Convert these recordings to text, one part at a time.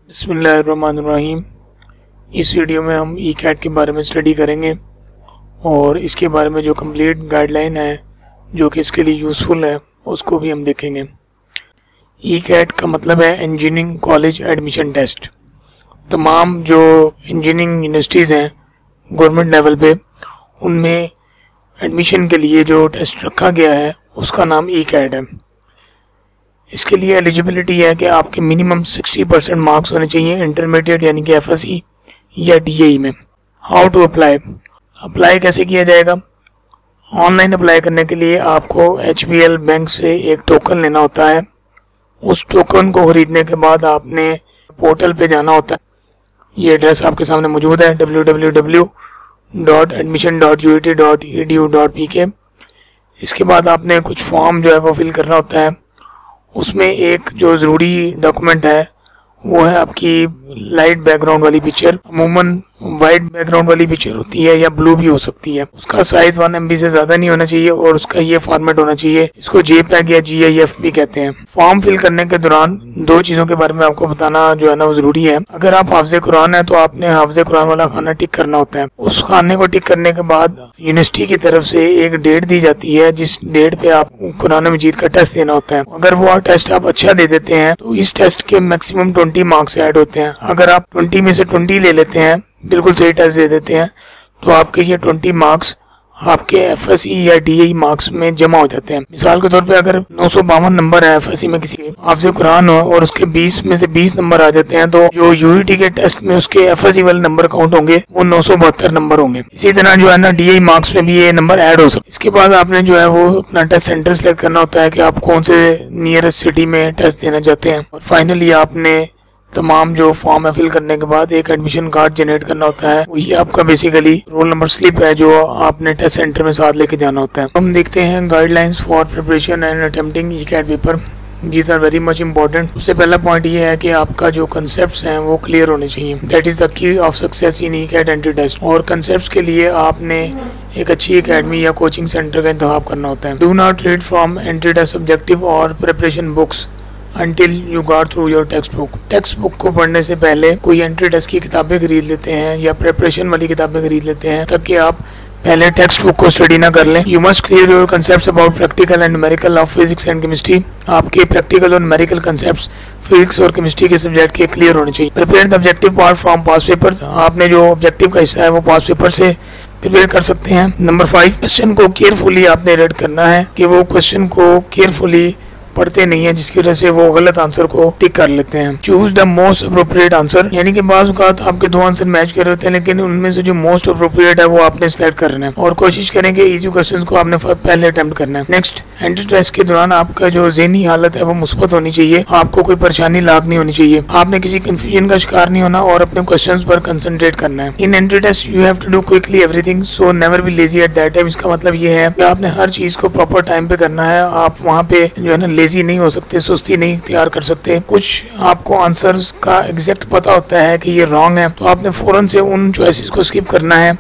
बिस्मिल्लाहिर्रहमानिर्रहीम। इस वीडियो में हम ई कैट के बारे में स्टडी करेंगे और इसके बारे में जो कंप्लीट गाइडलाइन है जो कि इसके लिए यूज़फुल है उसको भी हम देखेंगे। ई कैट का मतलब है इंजीनियरिंग कॉलेज एडमिशन टेस्ट। तमाम जो इंजीनियरिंग यूनिवर्सिटीज़ हैं गवर्नमेंट लेवल पे उनमें एडमिशन के लिए जो टेस्ट रखा गया है उसका नाम ई कैट है। इसके लिए एलिजिबिलिटी है कि आपके मिनिमम 60% मार्क्स होने चाहिए इंटरमीडिएट यानी कि एफएससी या डीएई में। हाउ टू अप्लाई कैसे किया जाएगा? ऑनलाइन अप्लाई करने के लिए आपको एचबीएल बैंक से एक टोकन लेना होता है। उस टोकन को खरीदने के बाद आपने पोर्टल पे जाना होता है। ये एड्रेस आपके सामने मौजूद है www.admission.ut.edu.pk। इसके बाद आपने कुछ फॉर्म जो है वो फिल करना होता है। उसमें एक जो ज़रूरी डॉक्यूमेंट है वो है आपकी लाइट बैकग्राउंड वाली पिक्चर। अमूमन वाइट बैकग्राउंड वाली पिक्चर होती है या ब्लू भी हो सकती है। उसका साइज 1 MB से ज़्यादा नहीं होना चाहिए और उसका ये फॉर्मेट होना चाहिए। इसको JPEG या GIF भी कहते हैं। फॉर्म फिल करने के दौरान दो चीज़ों के बारे में आपको बताना जो है ना वो ज़रूरी है। अगर आप हाफ़िज़ कुरान है तो आपने हाफ़िज़ कुरान वाला खाना टिक करना होता है। उस खाने को टिक करने के बाद यूनिवर्सिटी की तरफ से एक डेट दी जाती है जिस डेट पे आप कुरान मजीद का टेस्ट देना होता है। अगर वो टेस्ट आप अच्छा दे देते हैं तो इस टेस्ट के मैक्सिमम 20 मार्क्स ऐड होते हैं। अगर आप 20 में से 20 ले लेते हैं, बिल्कुल सही टेस्ट दे देते हैं, तो आपके ये 20 मार्क्स आपके एफएससी या डीएई मार्क्स में जमा हो जाते हैं। मिसाल के तौर पे अगर 952 नंबर है एफएससी में किसी के हाफ़िज़ कुरान हो और उसके 20 में से 20 नंबर आ जाते हैं तो जो यूईटी के टेस्ट में उसके एफएससी वाले नंबर काउंट होंगे वो 972 नंबर होंगे। इसी तरह जो है ना डीएई मार्क्स में भी ये नंबर ऐड हो सकते। इसके बाद आपने जो है वो अपना टेस्ट सेंटर सेलेक्ट करना होता है कि आप कौन से नियरेस्ट सिटी में टेस्ट देना चाहते हैं। और फाइनली आपने तमाम जो फॉर्म है फिल करने के बाद एक एडमिशन कार्ड जनरेट करना होता है। वही आपका बेसिकली रोल नंबर स्लिप है जो आपने टेस्ट सेंटर में साथ लेके जाना होता है। हम देखते हैं guidelines for preparation and attempting E CAT paper. These are very much important. सबसे पहला पॉइंट ये है कि आपका जो कंसेप्ट हैं वो क्लियर होने चाहिए। That is the key of success in E CAT entry test. और कंसेप्ट के लिए आपने एक अच्छी एकेडमी या कोचिंग सेंटर का इंतखाब करना होता है। Do not read from entry test objective और preparation books Until you got through your textbook। Text book को पढ़ने से पहले कोई एंट्री टेस्ट की किताबें खरीद लेते हैं या प्रिपरेशन वाली किताबें खरीद लेते हैं ताकि आप पहले टेक्स्ट बुक को स्टडी ना कर लें। You must clear your concept about practical and numerical of physics and chemistry. आपके प्रैक्टिकल और न्यूमेरिकल कंसेप्ट फिजिक्स और केमिस्ट्री के सब्जेक्ट के क्लियर होने चाहिए। Prepare the objective part from pass papers. आपने जो ऑब्जेक्टिव का हिस्सा है वो पास पेपर से प्रिपेयर कर सकते हैं। नंबर 5, क्वेश्चन को केयरफुली आपने रीड करना है कि वो क्वेश्चन को केयरफुली पढ़ते नहीं है जिसकी वजह से वो गलत आंसर को टिक कर लेते हैं। Choose the most appropriate answer, यानी कि बाज़ औक़ात आपके दो आंसर मैच कर रहे होते हैं लेकिन उनमें से जो मोस्ट अप्रोप्रिएट है वो आपने सिलेक्ट करना है और कोशिश करें कि इजी क्वेश्चंस को आपने पहले अटेम्प्ट करना है। नेक्स्ट, एंट्री टेस्ट के दौरान आपका जो ज़हनी हालत है वो मुस्बत होनी चाहिए। आपको कोई परेशानी लाग नहीं होनी चाहिए। आपने किसी कंफ्यूजन का शिकार नहीं होना और अपने क्वेश्चंस पर कंसंट्रेट करना है। In entry test you have to do quickly everything so never be lazy at that time. इसका मतलब ये है कि आपने हर चीज को प्रॉपर टाइम पे करना है। आप वहाँ पे जो है ना लेजी नहीं हो सकते, सुस्ती नहीं तैयार कर सकते। कुछ आपको आंसर्स का एग्जैक्ट पता होता है कि ये रॉन्ग है तो आपने फौरन से उन चॉइसेस को स्किप करना है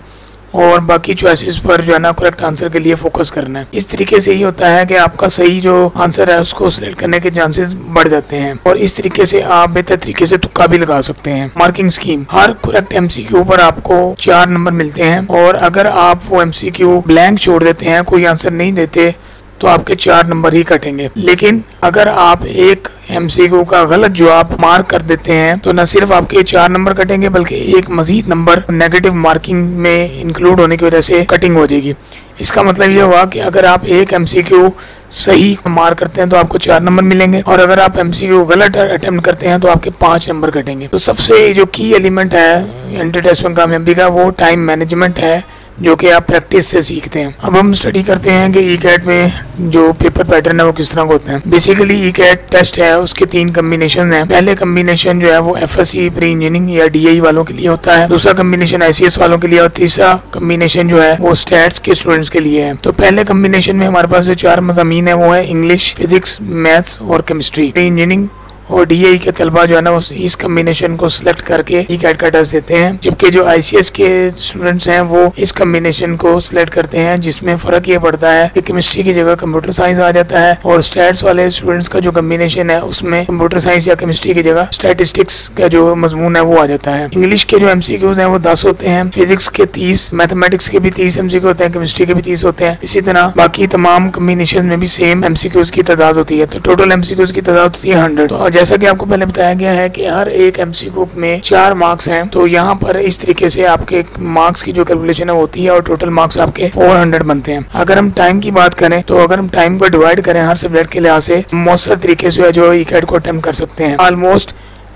और बाकी चॉइसेस पर जो है ना करेक्ट आंसर के लिए फोकस करना है। इस तरीके से ये होता है कि आपका सही जो आंसर है उसको सिलेक्ट करने के चांसेस बढ़ जाते हैं और इस तरीके से आप बेहतर तरीके से तुक्का भी लगा सकते हैं। मार्किंग स्कीम, हर करेक्ट MCQ पर आपको 4 नंबर मिलते हैं और अगर आप वो MCQ ब्लैंक छोड़ देते हैं, कोई आंसर नहीं देते तो आपके 4 नंबर ही कटेंगे। लेकिन अगर आप एक MCQ का गलत जवाब मार्क कर देते हैं तो न सिर्फ आपके 4 नंबर कटेंगे बल्कि एक मजीद नंबर नेगेटिव मार्किंग में इंक्लूड होने की वजह से कटिंग हो जाएगी। इसका मतलब ये हुआ कि अगर आप एक MCQ सही मार्क करते हैं तो आपको 4 नंबर मिलेंगे और अगर आप MCQ गलत अटेम्प्ट करते हैं तो आपके 5 नंबर कटेंगे। तो सबसे जो की एलिमेंट है एंट्री टेस्ट में कामयाबी का वो टाइम मैनेजमेंट है जो कि आप प्रैक्टिस से सीखते हैं। अब हम स्टडी करते हैं कि ई कैट में जो पेपर पैटर्न है वो किस तरह का होता है। बेसिकली ई कैट टेस्ट है उसके 3 कम्बिनेशन हैं। पहले कम्बिनेशन जो है वो एफएससी प्री इंजीनियरिंग या डीएई वालों के लिए होता है, दूसरा कम्बिनेशन ICS वालों के लिए और तीसरा कम्बिनेशन जो है वो स्टैट्स के स्टूडेंट्स के लिए है। तो पहले कम्बिनेशन में हमारे पास जो 4 मज़ामीन है वो है इंग्लिश, फिजिक्स, मैथ्स और केमिस्ट्री। प्री इंजीनियरिंग और डीएई के तलबा जो है ना इस कम्बिनेशन को सिलेक्ट करके ई कैट का टेस्ट देते हैं, जबकि जो आईसीएस के स्टूडेंट्स हैं वो इस कम्बिनेशन को सिलेक्ट करते हैं, जिसमें फ़र्क ये पड़ता है कि केमिस्ट्री की जगह कंप्यूटर साइंस आ जाता है, और स्टैट्स वाले स्टूडेंट्स का जो कम्बिनेशन है उसमें कंप्यूटर साइंस या केमिस्ट्री की जगह स्टैटिस्टिक्स का जो मजमून है वो आ जाता है। इंग्लिश के जो एमसीक्यूज हैं वो 10 होते हैं, फिजिक्स के 30, मैथमेटिक्स के भी 30 एमसीक्यू होते हैं, केमिस्ट्री के भी 30 होते हैं। इसी तरह बाकी तमाम कम्बिनेशन में भी सेम एमसीक्यूज की तादाद होती है, तो टोटल एमसीक्यूज की तादाद होती है 100। तो जैसा कि आपको पहले बताया गया है कि हर एक एमसीक्यू में 4 मार्क्स हैं, तो यहाँ पर इस तरीके से आपके मार्क्स की जो कैलकुलेशन है होती है और टोटल मार्क्स आपके 400 बनते हैं। अगर हम टाइम की बात करें तो अगर हम टाइम को डिवाइड करें हर सब्जेक्ट के लिहाज से, मौसर तरीके से जो ई कैट को अटेम्प्ट कर सकते हैं। ऑलमोस्ट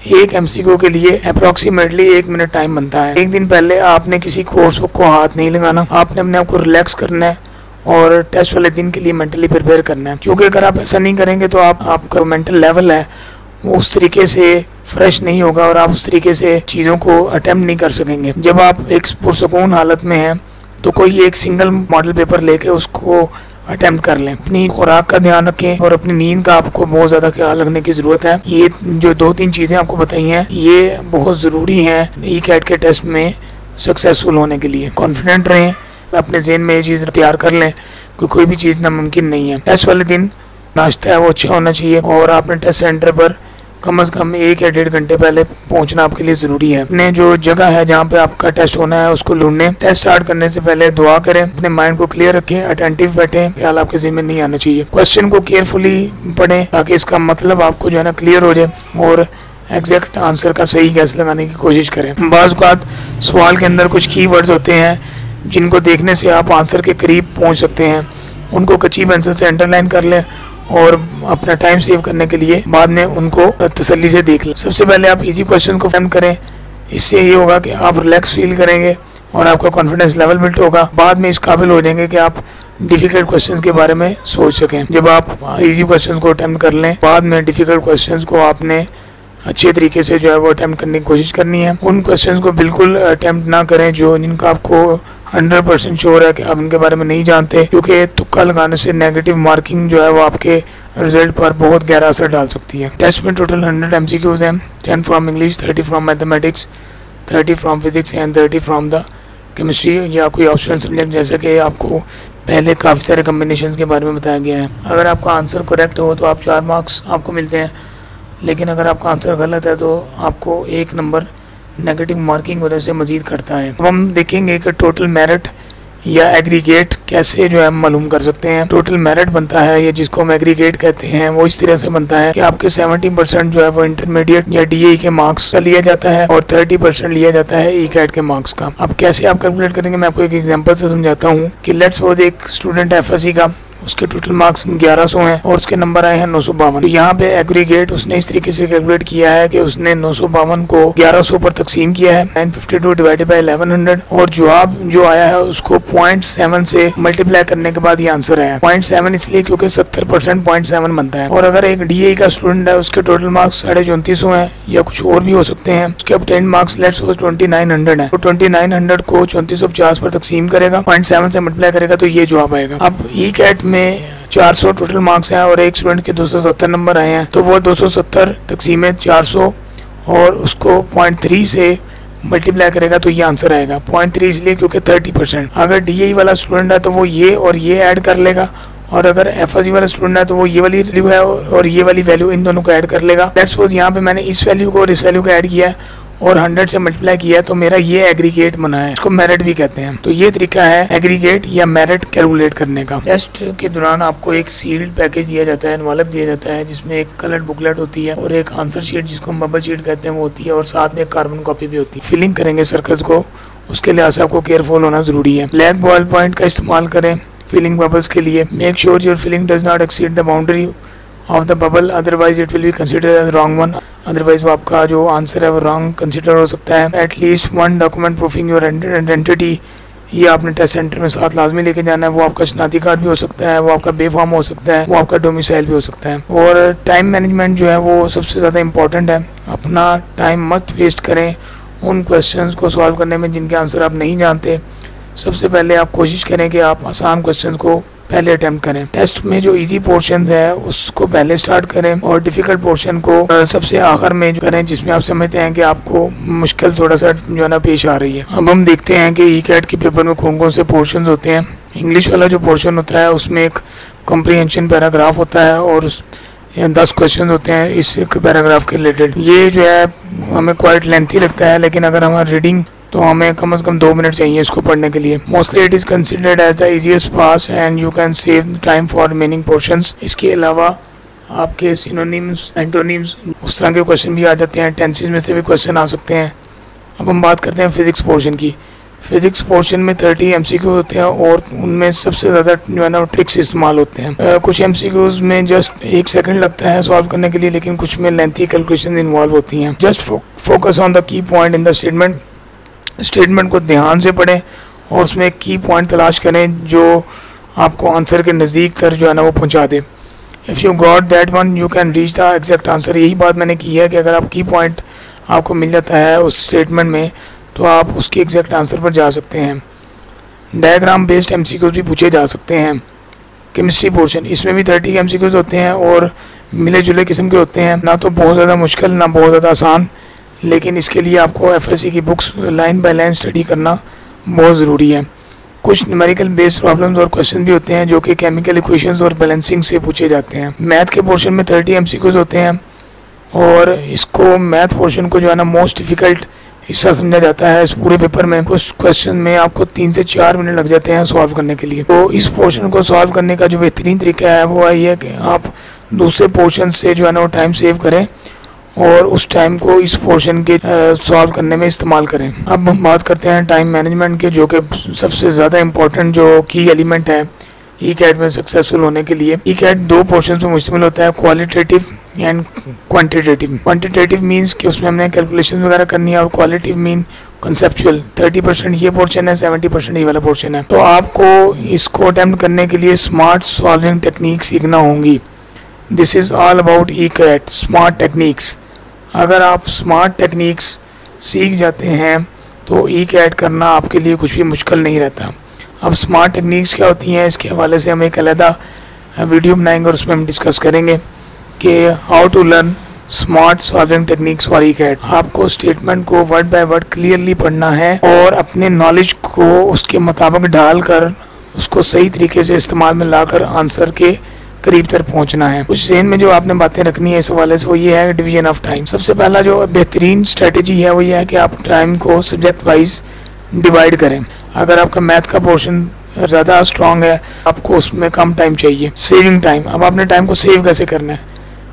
एक एमसीक्यू के लिए अप्रोक्सीमेटली 1 मिनट टाइम बनता है। एक दिन पहले आपने किसी कोर्स बुक को हाथ नहीं लगाना, आपने अपने आप को रिलैक्स करना है और टेस्ट वाले दिन के लिए मेंटली प्रिपेयर करना है, क्योंकि अगर आप ऐसा नहीं करेंगे तो आपका मेंटल लेवल है वो उस तरीके से फ्रेश नहीं होगा और आप उस तरीके से चीज़ों को अटेम्प्ट नहीं कर सकेंगे। जब आप एक पुरसकून हालत में हैं तो कोई एक सिंगल मॉडल पेपर लेके उसको अटेम्प्ट कर लें। अपनी खुराक का ध्यान रखें और अपनी नींद का आपको बहुत ज़्यादा ख्याल रखने की ज़रूरत है। ये जो 2-3 चीज़ें आपको बताई हैं ये बहुत ज़रूरी हैं ई कैट के टेस्ट में सक्सेसफुल होने के लिए। कॉन्फिडेंट रहें, अपने जहन में ये चीज़ तैयार कर लें कि कोई भी चीज़ नामुमकिन नहीं है। टेस्ट वाले दिन नाश्ता है वो अच्छा होना चाहिए और आपने टेस्ट सेंटर पर कम से कम 1 या 1.5 घंटे पहले पहुंचना आपके लिए ज़रूरी है। अपने जो जगह है जहां पे आपका टेस्ट होना है उसको ढूंढें। टेस्ट स्टार्ट करने से पहले दुआ करें, अपने माइंड को क्लियर रखें, अटेंटिव बैठें, ख्याल आपके ज़हन में नहीं आना चाहिए। क्वेश्चन को केयरफुली पढ़ें ताकि इसका मतलब आपको जो है ना क्लियर हो जाए और एग्जैक्ट आंसर का सही गैस लगाने की कोशिश करें। बाज़ औक़ात सवाल के अंदर कुछ की वर्ड्स होते हैं जिनको देखने से आप आंसर के करीब पहुँच सकते हैं, उनको कच्ची पेंसिल से अंडरलाइन कर लें और अपना टाइम सेव करने के लिए बाद में उनको तसल्ली से देख लें। सबसे पहले आप इजी क्वेश्चन को अटेम्प्ट करें, इससे ये होगा कि आप रिलैक्स फील करेंगे और आपका कॉन्फिडेंस लेवल बिल्ड होगा। बाद में इस काबिल हो जाएंगे कि आप डिफ़िकल्ट क्वेश्चंस के बारे में सोच सकें। जब आप इजी क्वेश्चंस को अटेम्प्ट कर लें, बाद में डिफ़िकल्ट क्वेश्चंस को आपने अच्छे तरीके से जो है वो अटेम्प्ट करने की कोशिश करनी है। उन क्वेश्चंस को बिल्कुल अटेम्प्ट ना करें जिनका आपको 100% श्योर है कि आप उनके बारे में नहीं जानते, क्योंकि तुक्का लगाने से नेगेटिव मार्किंग जो है वो आपके रिजल्ट पर बहुत गहरा असर डाल सकती है। टेस्ट में टोटल 100 एमसीक्यूज हैं, 10 from English, 30 from mathematics, 30 from physics and 30 from the chemistry या कोई ऑप्शनल सब्जेक्ट, जैसे कि आपको पहले काफ़ी सारे कम्बिनेशन के बारे में बताया गया है। अगर आपका आंसर करेक्ट हो तो आप 4 मार्क्स आपको मिलते हैं, लेकिन अगर आपका आंसर गलत है तो आपको 1 नंबर नेगेटिव मार्किंग वजह से मजीद करता है। अब हम देखेंगे कि टोटल मेरिट या एग्रीगेट कैसे जो है मालूम कर सकते हैं। टोटल मेरिट बनता है या जिसको हम एग्रीगेट कहते हैं वो इस तरह से बनता है कि आपके 70% जो है वो इंटरमीडिएट या डीए के मार्क्स का लिया जाता है और 30% लिया जाता है ई कैट के मार्क्स का। अब कैसे आप कैलकुलेट करेंगे मैं आपको एक एग्जांपल से समझाता हूँ कि लेट्स सपोज एक स्टूडेंट एफएससी का, उसके टोटल मार्क्स 1100 हैं और उसके नंबर आए हैं 952। तो यहाँ पे एग्रीगेट उसने इस तरीके से कैलकुलेट किया है कि उसने 952 को 1100 पर तकसीम किया है, 952 डिवाइडेड बाय 1100, और जवाब जो आया है उसको 0.7 से मल्टीप्लाई करने के बाद ये आंसर आया। 0.7 इसलिए क्योंकि 70% 0.7 बनता है। और अगर एक डीए का स्टूडेंट है उसके टोटल मार्क्स 3450 हैं या कुछ और भी हो सकते हैं, उसके ऑब्टेन्ड मार्क्स लेट्स सपोज 2900 है, तो 2900 को 3450 पर तकसीम करेगा, 0.7 से मल्टीप्लाई करेगा तो ये जवाब आएगा। अब ई कैट में 400 टोटल मार्क्स हैं और एक स्टूडेंट के 270 नंबर आए हैं, तो वो 270 तकसीम 400 और उसको 0.3 से मल्टीप्लाई करेगा तो ये आंसर आएगा। 0.3 इसलिए क्योंकि 30%। अगर डीए वाला स्टूडेंट है तो वो ये और ये ऐड कर लेगा, और अगर एफएससी वाला स्टूडेंट है तो वो ये वाली वैल्यू है और ये वाली वैल्यू इन दोनों को ऐड कर लेगा। लेट्स सपोज यहाँ पे मैंने इस वैल्यू को और इस वैल्यू को ऐड किया है और 100 से मल्टीप्लाई किया है, तो मेरा ये एग्रीगेट बना है, इसको मेरिट भी कहते हैं। तो ये तरीका है एग्रीगेट या मेरिट कैलकुलेट करने का। टेस्ट के दौरान आपको एक सील्ड पैकेज दिया जाता है, एनवलप दिया जाता है, जिसमें एक कलर्ड बुकलेट होती है और एक आंसर शीट जिसको हम बबल शीट कहते हैं वो होती है, और साथ में एक कार्बन कॉपी भी होती है। फिलिंग करेंगे सर्कल्स को, उसके लिहाज से आपको केयरफुल होना जरूरी है। ब्लैक बॉल पॉइंट का इस्तेमाल करें फिलिंग बबल्स के लिए। Make sure your filling does not exceed the boundary of the bubble, otherwise it will be considered as wrong one, otherwise वो आपका जो आंसर है वो रॉन्ग कंसिडर हो सकता है। At least 1 document proofing your identity, ये आपने टेस्ट सेंटर में साथ लाजमी लेके जाना है। वो आपका शनाख्ती कार्ड भी हो सकता है, वो आपका बेफार्म हो सकता है, वो आपका डोमिसाइल भी हो सकता है। और टाइम मैनेजमेंट जो है वो सबसे ज़्यादा इंपॉर्टेंट है। अपना टाइम मत वेस्ट करें उन क्वेश्चंस को सॉल्व करने में जिनके आंसर आप नहीं जानते। सबसे पहले आप कोशिश करें कि आप आसान क्वेश्चंस को पहले अटेम्प्ट करें। टेस्ट में जो इजी पोर्शन है उसको पहले स्टार्ट करें और डिफ़िकल्ट पोर्शन को सबसे आखिर में करें, जिसमें आप समझते हैं कि आपको मुश्किल थोड़ा सा जो है ना पेश आ रही है। अब हम देखते हैं कि ई-कैट के पेपर में कौन कौन से पोर्शन होते हैं। इंग्लिश वाला जो पोर्शन होता है उसमें एक कॉम्प्रीहेंशन पैराग्राफ होता है और 10 क्वेश्चन होते हैं इस एक पैराग्राफ के रिलेटेड। ये जो है हमें क्वाइट लेंथी लगता है, लेकिन अगर हमारी रीडिंग तो हमें कम से कम 2 मिनट चाहिए इसको पढ़ने के लिए। Mostly it is considered as the easiest pass and you can save time for remaining portions. इसके अलावा आपके सिनोनिम्स, एंटोनिम्स, उस तरह के क्वेश्चन भी आ जाते हैं। टेंसेस में से भी क्वेश्चन आ सकते हैं। अब हम बात करते हैं फिज़िक्स पोर्शन की। फिज़िक्स पोर्शन में 30 MCQ होते हैं और उनमें सबसे ज़्यादा जो है ना ट्रिक्स इस्तेमाल होते हैं। कुछ MCQs में जस्ट 1 सेकंड लगता है सॉल्व करने के लिए, लेकिन कुछ में लेंथी कैलकुलेशन इन्वॉल्व होती हैं। Just focus on the key point in the statement. Statement को ध्यान से पढ़ें और उसमें एक की पॉइंट तलाश करें जो आपको आंसर के नज़दीक तर जो है ना वो पहुँचा दे। If you got that one you can reach the exact answer. यही बात मैंने की है कि अगर आप की पॉइंट आपको मिल जाता है उस स्टेटमेंट में तो आप उसके एग्जैक्ट आंसर पर जा सकते हैं। डायग्राम बेस्ड MCQs भी पूछे जा सकते हैं। केमिस्ट्री पोर्शन, इसमें भी 30 MCQs होते हैं और मिले जुले किस्म के होते हैं, ना तो बहुत ज़्यादा मुश्किल ना बहुत ज़्यादा आसान, लेकिन इसके लिए आपको FSC की books line by line study करना बहुत ज़रूरी है। कुछ न्यूमेरिकल बेस्ड प्रॉब्लम्स और क्वेश्चन भी होते हैं जो कि केमिकल इक्वेशंस और बैलेंसिंग से पूछे जाते हैं। मैथ के पोर्शन में 30 MCQs होते हैं और इसको मैथ पोर्शन को जो है ना मोस्ट डिफ़िकल्ट हिस्सा समझा जाता है इस पूरे पेपर में। कुछ क्वेश्चन में आपको 3 से 4 मिनट लग जाते हैं सॉल्व करने के लिए। तो इस पोर्शन को सॉल्व करने का जो बेहतरीन तरीका है वो ये है कि आप दूसरे पोर्शन से जो है ना वो टाइम सेव करें और उस टाइम को इस पोर्शन के सॉल्व करने में इस्तेमाल करें। अब हम बात करते हैं टाइम मैनेजमेंट के, जो कि सबसे ज़्यादा इम्पोर्टेंट जो की एलिमेंट है ई-कैट में सक्सेसफुल होने के लिए। ई-कैट 2 पोर्शन पे मुश्तमिल होता है, qualitative and quantitative. Quantitative means कि उसमें हमने कैलकुलेशन वगैरह करनी है और क्वालिटिव मीन कंसेप्चुअल। 30% ये पोर्शन है, 70% ये वाला पोर्शन है। तो आपको इसको अटेम्प्ट करने के लिए स्मार्ट सॉल्विंग टेक्निक सीखना होंगी। This is all about ECAT, smart techniques. अगर आप स्मार्ट टेक्निक्स सीख जाते हैं तो ई-कैट करना आपके लिए कुछ भी मुश्किल नहीं रहता। अब स्मार्ट टेक्निक्स क्या होती हैं इसके हवाले से हम एक अलग वीडियो बनाएंगे और उसमें हम डिस्कस करेंगे कि how to learn smart solving techniques for ECAT. आपको स्टेटमेंट को वर्ड बाय वर्ड क्लियरली पढ़ना है और अपने नॉलेज को उसके मुताबिक ढाल कर उसको सही तरीके से इस्तेमाल में लाकर आंसर के करीब तक पहुंचना है। कुछ ज़हन में जो आपने बातें रखनी है इस हवाले से वो ये है डिवीजन ऑफ टाइम। सबसे पहला जो बेहतरीन स्ट्रेटजी है वो ये है कि आप टाइम को सब्जेक्ट वाइज डिवाइड करें। अगर आपका मैथ का पोर्शन ज़्यादा स्ट्रॉन्ग है आपको उसमें कम टाइम चाहिए। सेविंग टाइम, अब आपने टाइम को सेव कैसे करना है।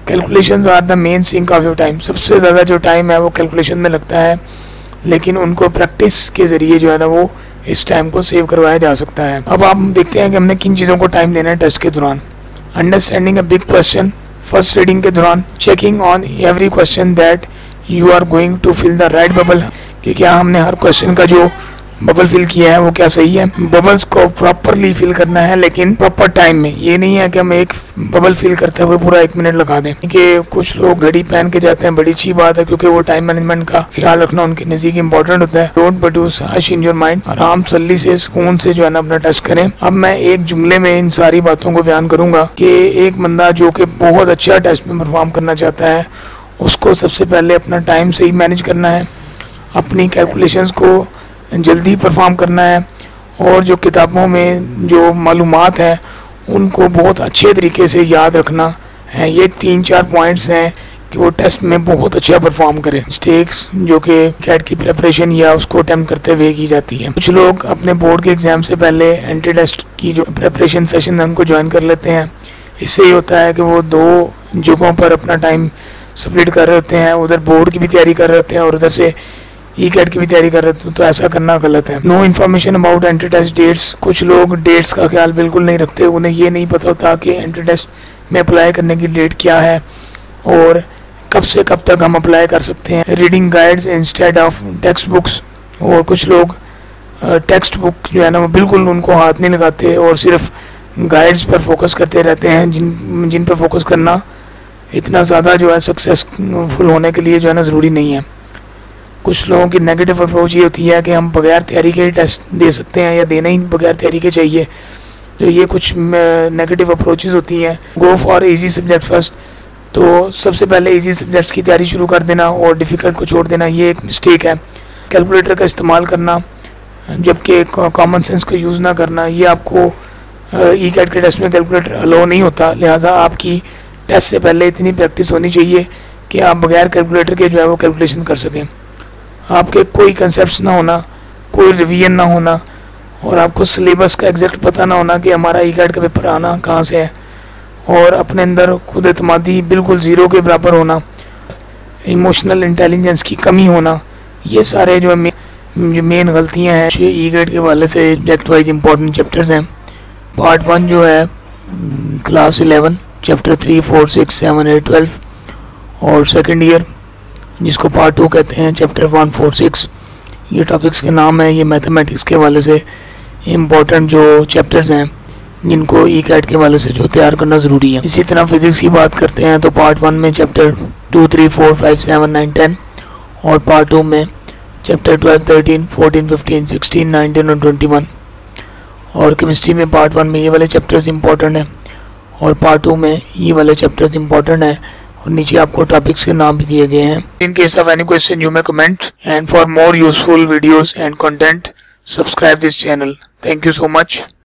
Calculations are the main sink of your time. सबसे ज़्यादा जो टाइम है वो कैलकुलेशन में लगता है, लेकिन उनको प्रैक्टिस के ज़रिए जो है ना वो इस टाइम को सेव करवाया जा सकता है। अब आप देखते हैं कि हमने किन चीज़ों को टाइम देना है टेस्ट के दौरान। Understanding a big question, first reading के दौरान checking on every question that you are going to fill the right bubble, कि क्या हमने हर क्वेश्चन का जो बबल फिल किया है वो क्या सही है। बबल्स को प्रॉपरली फिल करना है लेकिन प्रॉपर टाइम में। ये नहीं है कि हम एक बबल फिल करते हुए पूरा 1 मिनट लगा दें, क्योंकि कुछ लोग घड़ी पहन के जाते हैं, बड़ी अच्छी बात है क्योंकि वो टाइम मैनेजमेंट का ख्याल रखना उनके नज़दीक इंपॉर्टेंट होता है। Don't produce hush in your mind. आराम तसल्ली से सुकून से जो है ना अपना टेस्ट करें। अब मैं एक जुमले में इन सारी बातों को बयान करूंगा कि एक बंदा जो कि बहुत अच्छा टेस्ट में परफॉर्म करना चाहता है उसको सबसे पहले अपना टाइम सही मैनेज करना है, अपनी कैलकुलेशंस को जल्दी परफॉर्म करना है और जो किताबों में जो मालूमात है उनको बहुत अच्छे तरीके से याद रखना है। ये 3-4 पॉइंट्स हैं कि वो टेस्ट में बहुत अच्छा परफॉर्म करें। मिस्टेक्स जो कि कैट की प्रिपरेशन या उसको अटेम्प्ट करते हुए की जाती है। कुछ लोग अपने बोर्ड के एग्ज़ाम से पहले एंट्री टेस्ट की जो प्रिपरेशन सेशन है उनको ज्वाइन कर लेते हैं। इससे ये होता है कि वो 2 जगहों पर अपना टाइम स्प्लिट कर रहे होते हैं, उधर बोर्ड की भी तैयारी कर रहे होते हैं और उधर से ई-कैट की भी तैयारी कर रहे थे। तो ऐसा करना गलत है। No information about entry test dates. कुछ लोग डेट्स का ख्याल बिल्कुल नहीं रखते, उन्हें ये नहीं पता होता कि एंट्री टेस्ट में अप्लाई करने की डेट क्या है और कब से कब तक हम अप्लाई कर सकते हैं। Reading guides instead of text books. और कुछ लोग टेक्स्ट बुक जो है ना वो बिल्कुल उनको हाथ नहीं लगाते और सिर्फ गाइड्स पर फोकस करते रहते हैं, जिन पर फोकस करना इतना ज़्यादा जो है सक्सेसफुल होने के लिए जो है ना ज़रूरी नहीं है। कुछ लोगों की नेगेटिव अप्रोच ये होती है कि हम बगैर तैयारी के ही टेस्ट दे सकते हैं या देना ही बगैर तैयारी के चाहिए। तो ये कुछ नेगेटिव अप्रोचेस होती हैं। Go for easy subject first, तो सबसे पहले इजी सब्जेक्ट्स की तैयारी शुरू कर देना और डिफ़िकल्ट को छोड़ देना, ये एक मिस्टेक है। कैलकुलेटर का इस्तेमाल करना जबकि कॉमन सेंस को यूज़ ना करना, ये आपको ई कैट के टेस्ट में कैलकुलेटर अलाउ नहीं होता। लिहाजा आपकी टेस्ट से पहले इतनी प्रैक्टिस होनी चाहिए कि आप बगैर कैलकुलेटर के जो है वो कैलकुलेशन कर सकें। आपके कोई कंसेप्ट ना होना, कोई रिवीजन ना होना और आपको सिलेबस का एग्जैक्ट पता ना होना कि हमारा ई कैट का पेपर आना कहाँ से है, और अपने अंदर खुद एतमादी बिल्कुल ज़ीरो के बराबर होना, इमोशनल इंटेलिजेंस की कमी होना, ये सारे जो मेन गलतियां हैं ई कैट के हवाले से सब्जेक्ट वाइज इंपॉर्टेंट चैप्टर्स हैं। पार्ट 1 जो है क्लास 11 चैप्टर 3, 4, 6, 7, 8, 12 और सेकेंड ईयर जिसको पार्ट 2 कहते हैं चैप्टर 1, 4, 6, ये टॉपिक्स के नाम है। ये मैथमेटिक्स के हवाले से इम्पोर्टेंट जो चैप्टर्स हैं जिनको ई कैट के हवाले से जो तैयार करना ज़रूरी है। इसी तरह फिज़िक्स की बात करते हैं तो पार्ट 1 में चैप्टर 2, 3, 4, 5, 7, 9, 10 और पार्ट 2 में चैप्टर 12, 13, 14, 15, 16, 19 और 21। और केमिस्ट्री में पार्ट 1 में ये वाले चैप्टर्स इंपॉर्टेंट हैं और पार्ट 2 में ये वाले चैप्टर्स इंपॉर्टेंट हैं और नीचे आपको टॉपिक्स के नाम भी दिए गए हैं। In case of any question you may comment, and for more useful videos and content subscribe this channel. Thank you so much.